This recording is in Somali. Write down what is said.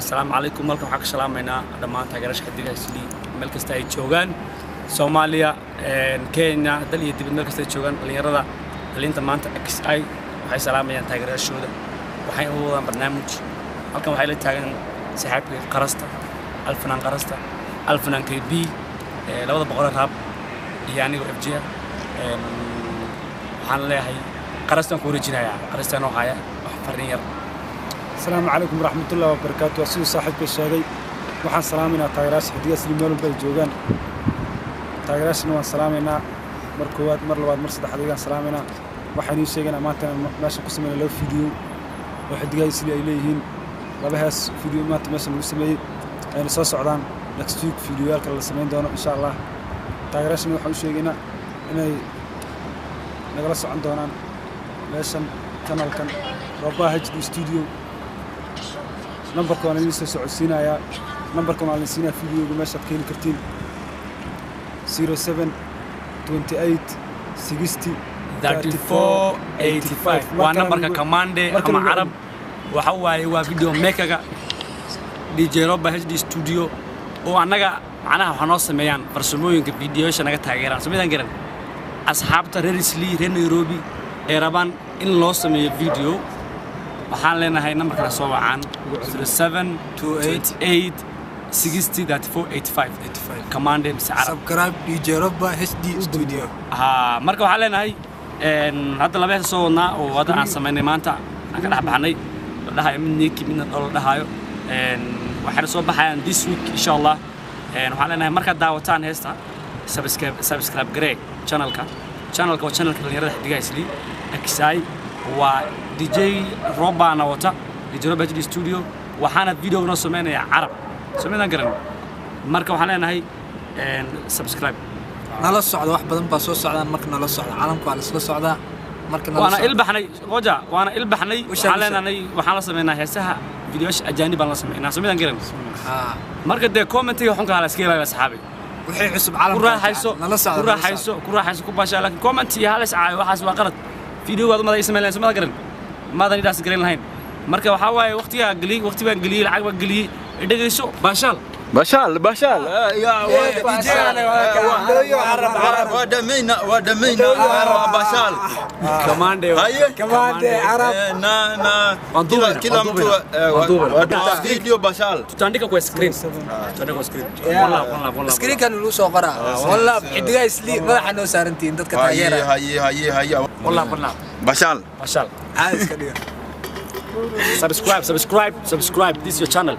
السلام عليكم مالكم حق سلامينا دمان تاgeerash xidiga isli meel kasta ay joogan Soomaaliya Kenya dal iyo dibad meel kasta ay joogan dhalinyarada dhalinta maanta XI waxay salaamayaan taageerashooda waxay u wadaan barnaamij halkan waxay la taagan saxaabkii qarasta alfanan qarasta alfanan KB labada boqol raab iyo aniga FJ waxaan leeyahay qarastan ku wareejinaya qarastan oo haya wax farin yar السلام عليكم ورحمة الله وبركاته وسيو صاحب الشاقي وحان سلامنا تايراش حديقة سليمون بالجوغان تايراش نوان سلامنا مركوات مرلوات مرصد حديقة سلامنا وحاني شاقنا ماتنا ماشا قسمنا لو فيديو وحديقة سلي إليهين لبهاس فيديو مات ماشا نقسمي يعني ساس عدان نكستوك فيديوهالك اللي سمين دونا إن شاء الله تايراش نوحان شاقنا إني نقرص عن دونان ماشا كانال كان رباه HD ستوديو نمبركم أنا لسه سعودينا يا نمبركم على نسينا فيديو قماشة كين كرتين 07 28 60 34 85 ونمبرك كماندي أما عرب وحوالي وفيديو ميكا دي جي روبا HD ستوديو وأنا معناها حنوص ميان برسموين كفيديوش أنا كتاجران سميدان كرن أصحابته ريسلي رينيروبي إيرابان إن لوص مي فيديو waxaan leenahay numberka soo wacaan 0728 60 34 85 command مسعر subscribe DJ Roba HD studio marka waxaan leenahay hadda laba soo wadnaa oo wada aan sameynay maanta aan ka dhaxbaxnay dhahay midna oo dhahayo waxaan soo baxayaan this week insha Allah waxaan leenahay marka daawataan heesta subscribe garee channelka waa channelka dhalinyarada xidiga isli XI waa DJ Roba Nawata DJ Roba HD studio waxaana video noo sameynaya Arab sameeyaan garan marka waxaan leenahay subscribe nala socdo wax badan baa soo socdaan marka nala socdo caalamku waa la socdaa marka nala waana ilbaxnay qoja waana ilbaxnay waxaan leenahay waxaan la sameynaa heesaha videosh ajaanib baan la sameynaa sameeyaan garan marka de commentiga xunka la iska ilaalina saxaabi wixii cusub caalamka nala socdo ku raaxayso ku baasha laakiin commentiga halis caayo waxaas waa qalad video waad ma ismaaleen sama garan ما أدري داس قرين لهين مركب وحواي وقتي أقلي وقتي بنقلي العقب أقلي إدقيسو باشال يا عرب ودمينا عرب باشال كماندي عرب كلا متوا فيديو باشال تانديك كويس سكرين والله سكرين كانوا له صغرا والله إدقيس لي ما حنو سارنتين تذكر تاجرة هاي والله باشال عايز كده subscribe this is your channel